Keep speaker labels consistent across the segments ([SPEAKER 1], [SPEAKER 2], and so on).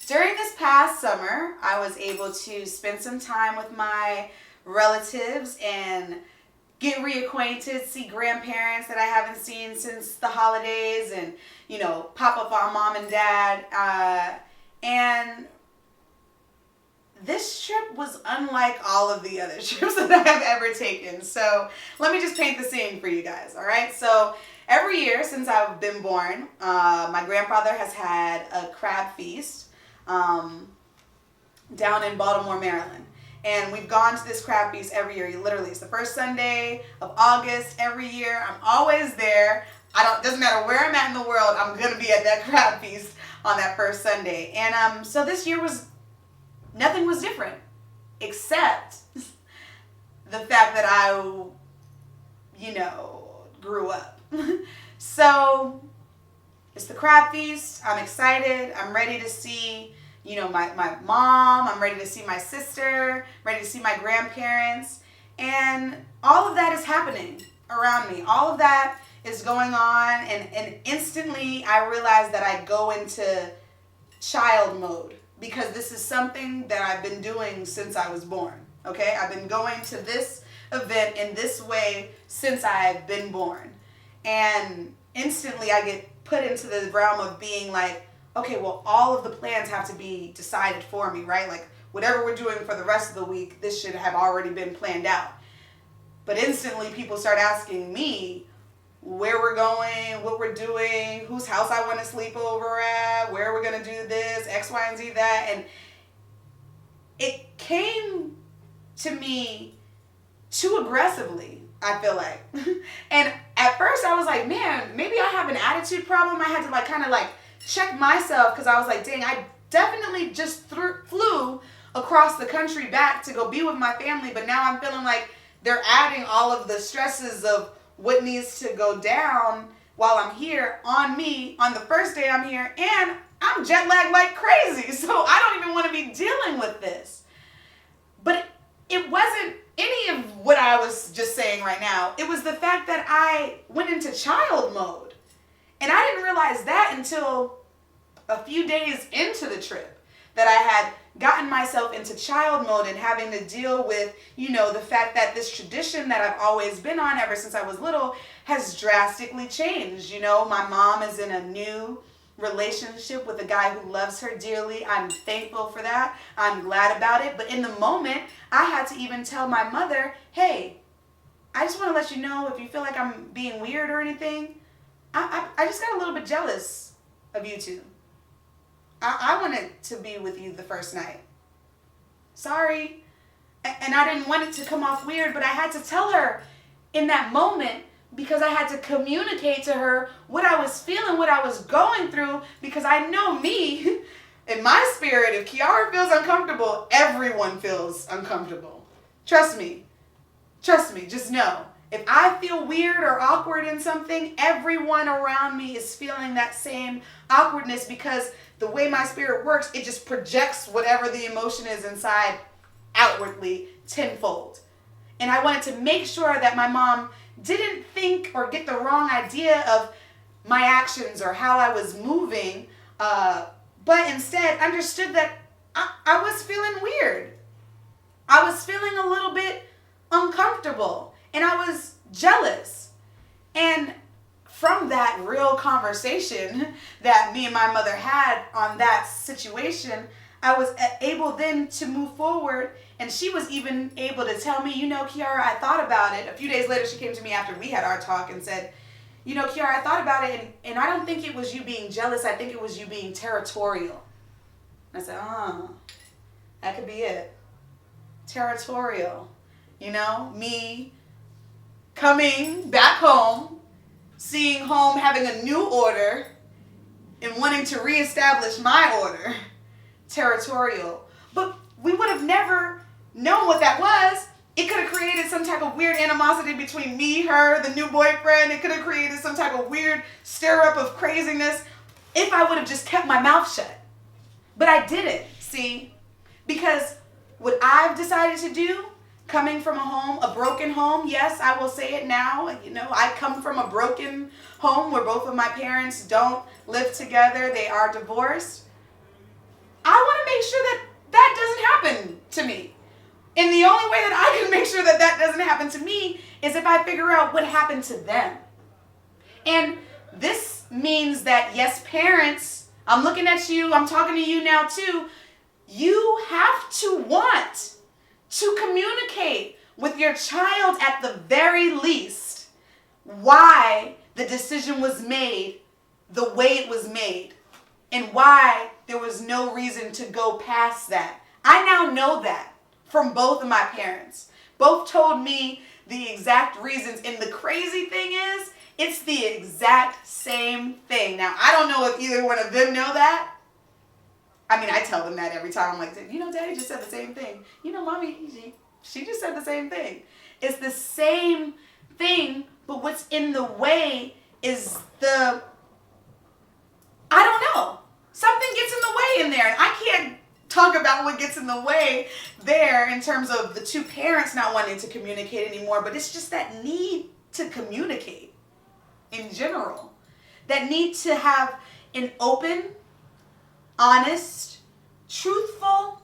[SPEAKER 1] During this past summer, I was able to spend some time with my relatives and get reacquainted, see grandparents that I haven't seen since the holidays, and, pop up on mom and dad. And this trip was unlike all of the other trips that I have ever taken. So let me just paint the scene for you guys, all right? So every year since I've been born, my grandfather has had a crab feast down in Baltimore, Maryland. And we've gone to this crab feast every year. Literally, it's the first Sunday of August every year. I'm always there. Doesn't matter where I'm at in the world, I'm going to be at that crab feast on that first Sunday. And so this year nothing was different except the fact that I, grew up. So it's the crab feast. I'm excited. I'm ready to see, my mom. I'm ready to see my sister, ready to see my grandparents. And all of that is happening around me. All of that is going on. And instantly I realize that I go into child mode because this is something that I've been doing since I was born. Okay? I've been going to this event in this way since I've been born. And instantly I get put into the realm of being like, okay, well, all of the plans have to be decided for me, right? Like, whatever we're doing for the rest of the week, this should have already been planned out. But instantly people start asking me where we're going, what we're doing, whose house I want to sleep over at, where we're going to do this, X, Y, and Z, that. And it came to me too aggressively, I feel like. And at first I was like, man, maybe I have an attitude problem. I had to check myself because I was like, dang, I definitely just flew across the country back to go be with my family. But now I'm feeling like they're adding all of the stresses of what needs to go down while I'm here on me on the first day I'm here. And I'm jet lagged like crazy. So I don't even want to be dealing with this. But it wasn't any of what I was just saying right now. It was the fact that I went into child mode. And I didn't realize that until a few days into the trip, that I had gotten myself into child mode and having to deal with, the fact that this tradition that I've always been on ever since I was little has drastically changed. My mom is in a new relationship with a guy who loves her dearly. I'm thankful for that. I'm glad about it. But in the moment, I had to even tell my mother, hey, I just want to let you know if you feel like I'm being weird or anything, I just got a little bit jealous of you two. I wanted to be with you the first night. Sorry. And I didn't want it to come off weird, but I had to tell her in that moment because I had to communicate to her what I was feeling, what I was going through, because I know me, in my spirit, if Kiara feels uncomfortable, everyone feels uncomfortable. Trust me, just know. If I feel weird or awkward in something, everyone around me is feeling that same awkwardness because the way my spirit works, it just projects whatever the emotion is inside outwardly tenfold. And I wanted to make sure that my mom didn't think or get the wrong idea of my actions or how I was moving, but instead understood that I was feeling weird. I was feeling a little bit uncomfortable. And I was jealous. And from that real conversation that me and my mother had on that situation, I was able then to move forward. And she was even able to tell me, Kiara, I thought about it. A few days later, she came to me after we had our talk and said, Kiara, I thought about it. And I don't think it was you being jealous. I think it was you being territorial. And I said, that could be it. Territorial. Me coming back home, seeing home having a new order, and wanting to reestablish my order. Territorial. But we would have never known what that was. It could have created some type of weird animosity between me, her, the new boyfriend. It could have created some type of weird stir-up of craziness if I would have just kept my mouth shut. But I didn't, see? Because what I've decided to do, coming from a broken home, yes, I will say it now. I come from a broken home where both of my parents don't live together. They are divorced. I make sure that that doesn't happen to me. And the only way that I can make sure that that doesn't happen to me is if I figure out what happened to them. And this means that, yes, parents, I'm looking at you, I'm talking to you now too. You have to want to communicate with your child at the very least why the decision was made the way it was made and why there was no reason to go past that. I now know that from both of my parents. Both told me the exact reasons, and the crazy thing is, it's the exact same thing. Now, I don't know if either one of them know that. I mean, I tell them that every time. I'm like, you know, Daddy just said the same thing. You know, Mommy, she just said the same thing. It's the same thing, but what's in the way is I don't know. Something gets in the way in there. And I can't talk about what gets in the way there in terms of the two parents not wanting to communicate anymore, but it's just that need to communicate in general. That need to have an open, honest, truthful,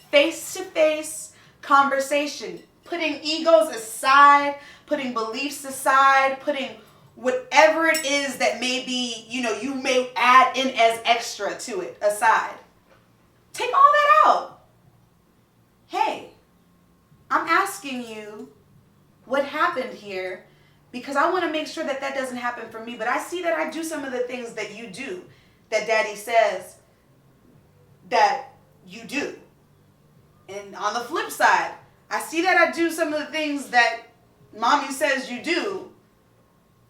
[SPEAKER 1] face-to-face conversation. Putting egos aside, putting beliefs aside, putting whatever it is that may be, you may add in as extra to it aside. Take all that out. Hey, I'm asking you what happened here because I want to make sure that that doesn't happen for me. But I see that I do some of the things that you do, that Daddy says that you do. And on the flip side, I see that I do some of the things that Mommy says you do,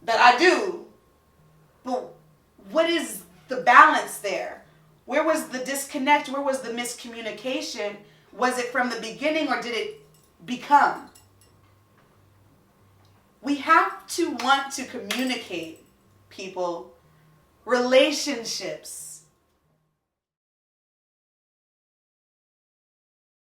[SPEAKER 1] that I do. But what is the balance there? Where was the disconnect? Where was the miscommunication? Was it from the beginning or did it become? We have to want to communicate, people. Relationships